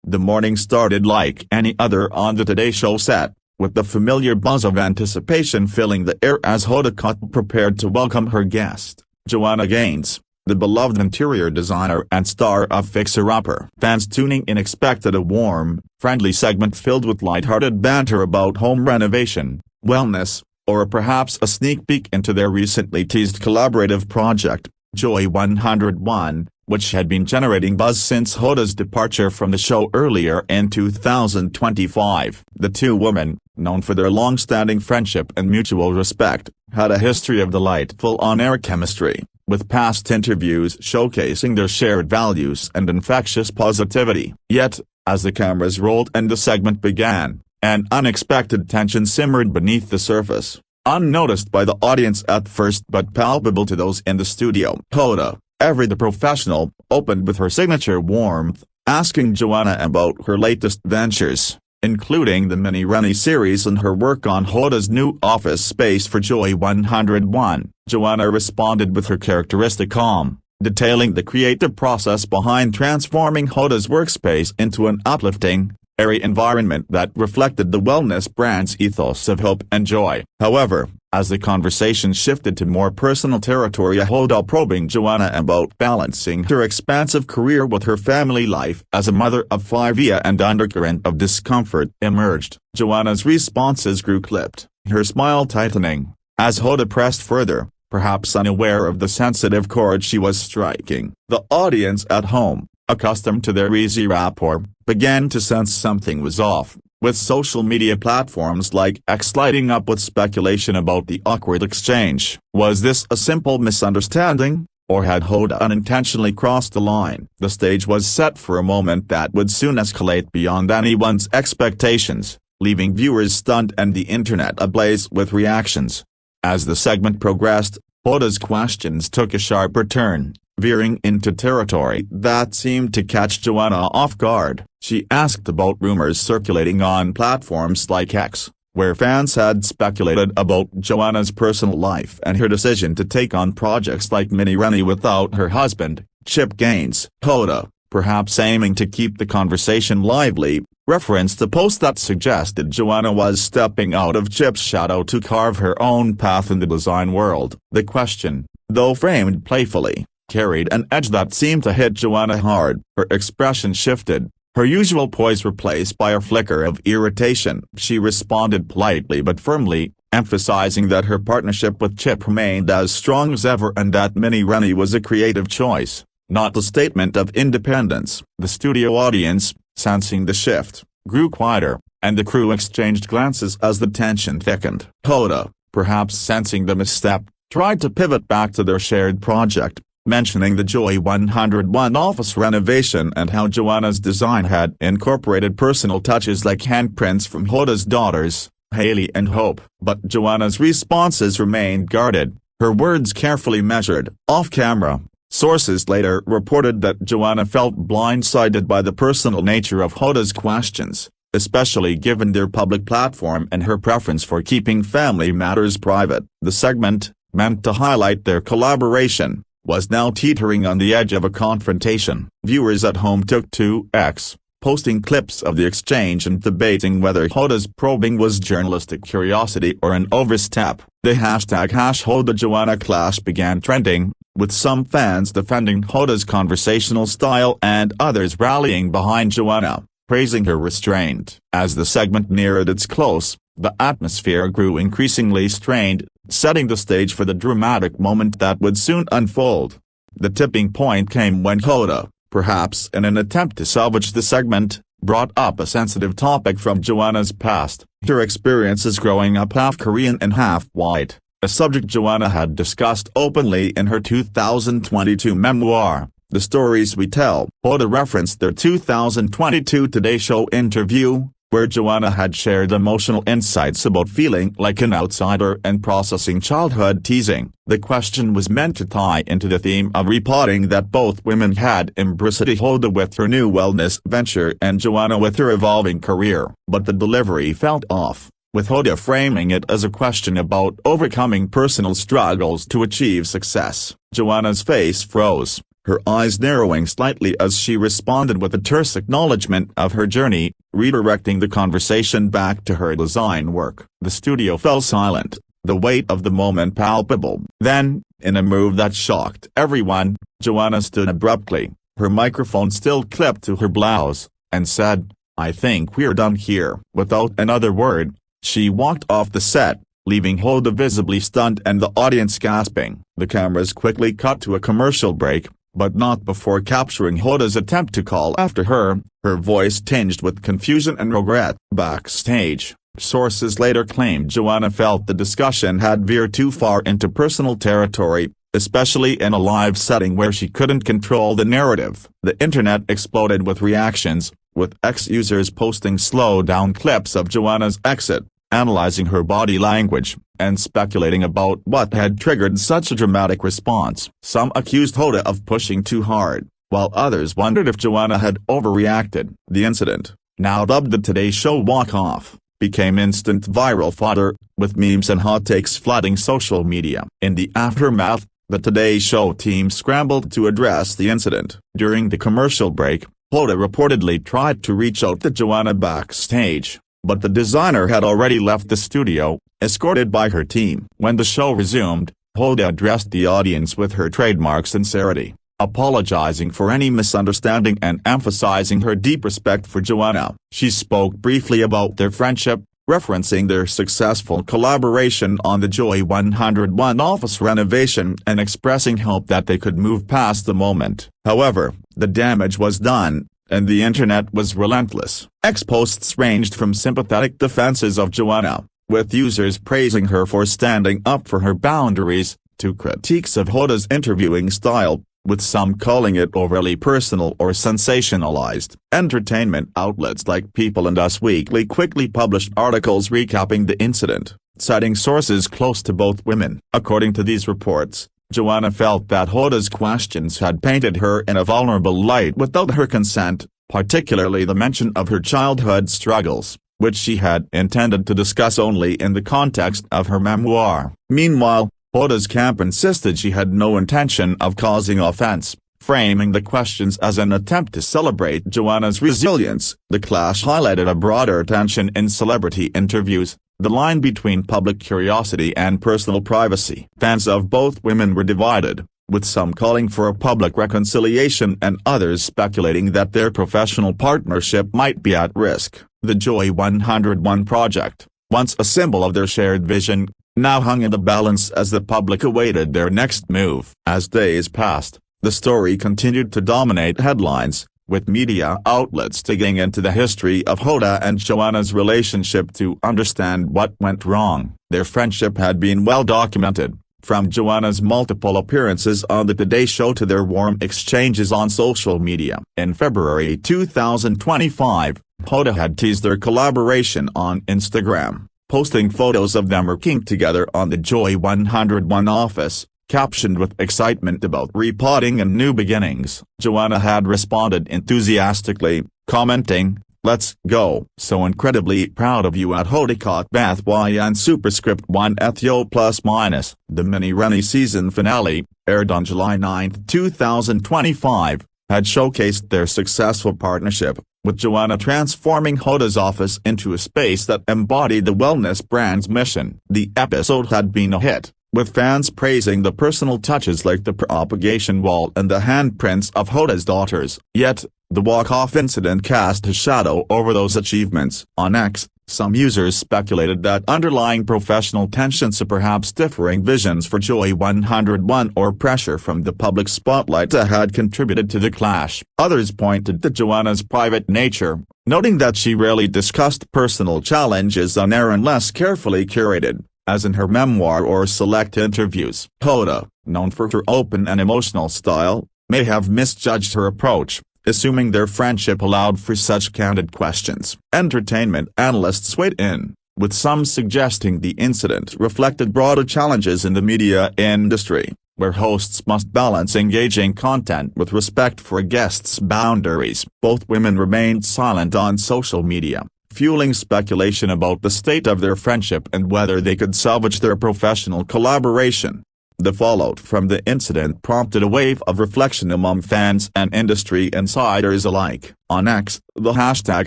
The morning started like any other on the Today Show set, with the familiar buzz of anticipation filling the air as Hoda Kotb prepared to welcome her guest, Joanna Gaines, the beloved interior designer and star of Fixer Upper. Fans tuning in expected a warm, friendly segment filled with light-hearted banter about home renovation, wellness, or perhaps a sneak peek into their recently teased collaborative project, Joy 101, which had been generating buzz since Hoda's departure from the show earlier in 2025. The two women, known for their long-standing friendship and mutual respect, had a history of delightful on-air chemistry, with past interviews showcasing their shared values and infectious positivity. Yet, as the cameras rolled and the segment began, an unexpected tension simmered beneath the surface, unnoticed by the audience at first but palpable to those in the studio. Hoda, ever the professional, opened with her signature warmth, asking Joanna about her latest ventures, including the mini-Rennie series and her work on Hoda's new office space for Joy 101. Joanna responded with her characteristic calm, detailing the creative process behind transforming Hoda's workspace into an uplifting, airy environment that reflected the wellness brand's ethos of hope and joy. However, as the conversation shifted to more personal territory, Hoda probing Joanna about balancing her expansive career with her family life as a mother of 5 via an undercurrent of discomfort emerged. Joanna's responses grew clipped, her smile tightening, as Hoda pressed further, perhaps unaware of the sensitive chord she was striking. The audience at home, accustomed to their easy rapport, began to sense something was off, with social media platforms like X lighting up with speculation about the awkward exchange. Was this a simple misunderstanding, or had Hoda unintentionally crossed the line? The stage was set for a moment that would soon escalate beyond anyone's expectations, leaving viewers stunned and the internet ablaze with reactions. As the segment progressed, Hoda's questions took a sharper turn, veering into territory that seemed to catch Joanna off guard. She asked about rumors circulating on platforms like X, where fans had speculated about Joanna's personal life and her decision to take on projects like mini-Rennie without her husband, Chip Gaines. Hoda, perhaps aiming to keep the conversation lively, referenced a post that suggested Joanna was stepping out of Chip's shadow to carve her own path in the design world. The question, though framed playfully, carried an edge that seemed to hit Joanna hard. Her expression shifted, her usual poise replaced by a flicker of irritation. She responded politely but firmly, emphasizing that her partnership with Chip remained as strong as ever and that mini-Rennie was a creative choice, not a statement of independence. The studio audience, sensing the shift, grew quieter, and the crew exchanged glances as the tension thickened. Hoda, perhaps sensing the misstep, tried to pivot back to their shared project, mentioning the Joy 101 office renovation and how Joanna's design had incorporated personal touches like handprints from Hoda's daughters, Haley and Hope. But Joanna's responses remained guarded, her words carefully measured. Off-camera, sources later reported that Joanna felt blindsided by the personal nature of Hoda's questions, especially given their public platform and her preference for keeping family matters private. The segment, meant to highlight their collaboration, was now teetering on the edge of a confrontation. Viewers at home took to X, posting clips of the exchange and debating whether Hoda's probing was journalistic curiosity or an overstep. The hashtag #HodaJoanna clash began trending, with some fans defending Hoda's conversational style and others rallying behind Joanna, praising her restraint. As the segment neared its close, the atmosphere grew increasingly strained, setting the stage for the dramatic moment that would soon unfold. The tipping point came when Hoda, perhaps in an attempt to salvage the segment, brought up a sensitive topic from Joanna's past, her experiences growing up half Korean and half white, a subject Joanna had discussed openly in her 2022 memoir, The Stories We Tell. Hoda referenced their 2022 Today Show interview, where Joanna had shared emotional insights about feeling like an outsider and processing childhood teasing. The question was meant to tie into the theme of repotting that both women had embraced, Hoda with her new wellness venture and Joanna with her evolving career. But the delivery felt off, with Hoda framing it as a question about overcoming personal struggles to achieve success. Joanna's face froze, her eyes narrowing slightly as she responded with a terse acknowledgement of her journey, redirecting the conversation back to her design work. The studio fell silent, the weight of the moment palpable. Then, in a move that shocked everyone, Joanna stood abruptly, her microphone still clipped to her blouse, and said, "I think we're done here." Without another word, she walked off the set, leaving Hoda visibly stunned and the audience gasping. The cameras quickly cut to a commercial break, but not before capturing Hoda's attempt to call after her voice tinged with confusion and regret. Backstage, sources later claimed Joanna felt the discussion had veered too far into personal territory, especially in a live setting where she couldn't control the narrative. The internet exploded with reactions, with ex-users posting slow-down clips of Joanna's exit, analyzing her body language, and speculating about what had triggered such a dramatic response. Some accused Hoda of pushing too hard, while others wondered if Joanna had overreacted. The incident, now dubbed the Today Show walk-off, became instant viral fodder, with memes and hot takes flooding social media. In the aftermath, the Today Show team scrambled to address the incident. During the commercial break, Hoda reportedly tried to reach out to Joanna backstage, but the designer had already left the studio, escorted by her team. When the show resumed, Hoda addressed the audience with her trademark sincerity, apologizing for any misunderstanding and emphasizing her deep respect for Joanna. She spoke briefly about their friendship, referencing their successful collaboration on the Joy 101 office renovation and expressing hope that they could move past the moment. However, the damage was done, and the internet was relentless. Ex-posts ranged from sympathetic defenses of Joanna, with users praising her for standing up for her boundaries, to critiques of Hoda's interviewing style, with some calling it overly personal or sensationalized. Entertainment outlets like People and Us Weekly quickly published articles recapping the incident, citing sources close to both women. According to these reports, Joanna felt that Hoda's questions had painted her in a vulnerable light without her consent, particularly the mention of her childhood struggles, which she had intended to discuss only in the context of her memoir. Meanwhile, Hoda's camp insisted she had no intention of causing offense, framing the questions as an attempt to celebrate Joanna's resilience. The clash highlighted a broader tension in celebrity interviews, the line between public curiosity and personal privacy. Fans of both women were divided, with some calling for a public reconciliation and others speculating that their professional partnership might be at risk. The Joy 101 project, once a symbol of their shared vision, now hung in the balance as the public awaited their next move. As days passed, the story continued to dominate headlines, with media outlets digging into the history of Hoda and Joanna's relationship to understand what went wrong. Their friendship had been well documented, from Joanna's multiple appearances on the Today Show to their warm exchanges on social media. In February 2025, Hoda had teased their collaboration on Instagram, posting photos of them working together on the Joy 101 office, captioned with excitement about repotting and new beginnings. Joanna had responded enthusiastically, commenting, "Let's go. So incredibly proud of you at Hoda Kotb and superscript 1 Ethio plus minus." The mini-runny season finale, aired on July 9, 2025, had showcased their successful partnership, with Joanna transforming Hoda's office into a space that embodied the wellness brand's mission. The episode had been a hit, with fans praising the personal touches like the propagation wall and the handprints of Hoda's daughters. Yet, the walk-off incident cast a shadow over those achievements. On X, some users speculated that underlying professional tensions, perhaps differing visions for Joy 101 or pressure from the public spotlight, had contributed to the clash. Others pointed to Joanna's private nature, noting that she rarely discussed personal challenges on air unless carefully curated, as in her memoir or select interviews. Hoda, known for her open and emotional style, may have misjudged her approach, assuming their friendship allowed for such candid questions. Entertainment analysts weighed in, with some suggesting the incident reflected broader challenges in the media industry, where hosts must balance engaging content with respect for guests' boundaries. Both women remained silent on social media, fueling speculation about the state of their friendship and whether they could salvage their professional collaboration. The fallout from the incident prompted a wave of reflection among fans and industry insiders alike. On X, the hashtag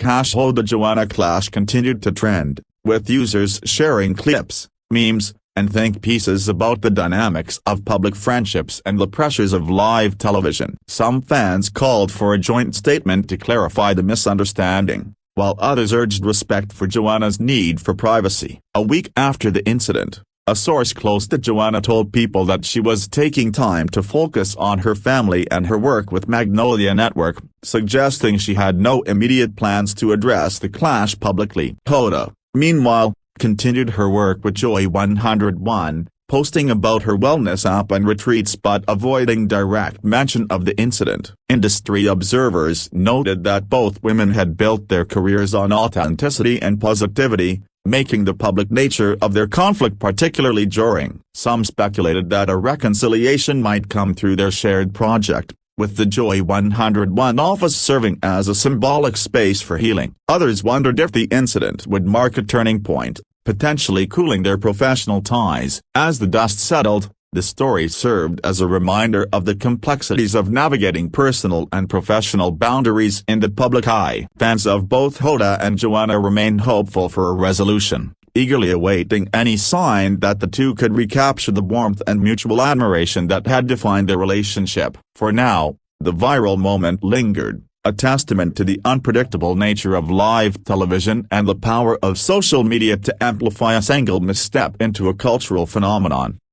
#HodaJoannaClash continued to trend, with users sharing clips, memes, and think pieces about the dynamics of public friendships and the pressures of live television. Some fans called for a joint statement to clarify the misunderstanding, while others urged respect for Joanna's need for privacy. A week after the incident, a source close to Joanna told People that she was taking time to focus on her family and her work with Magnolia Network, suggesting she had no immediate plans to address the clash publicly. Hoda, meanwhile, continued her work with Joy 101, posting about her wellness app and retreats but avoiding direct mention of the incident. Industry observers noted that both women had built their careers on authenticity and positivity, making the public nature of their conflict particularly jarring. Some speculated that a reconciliation might come through their shared project, with the Joy 101 office serving as a symbolic space for healing. Others wondered if the incident would mark a turning point, potentially cooling their professional ties. As the dust settled, the story served as a reminder of the complexities of navigating personal and professional boundaries in the public eye. Fans of both Hoda and Joanna remain hopeful for a resolution, eagerly awaiting any sign that the two could recapture the warmth and mutual admiration that had defined their relationship. For now, the viral moment lingered, a testament to the unpredictable nature of live television and the power of social media to amplify a single misstep into a cultural phenomenon.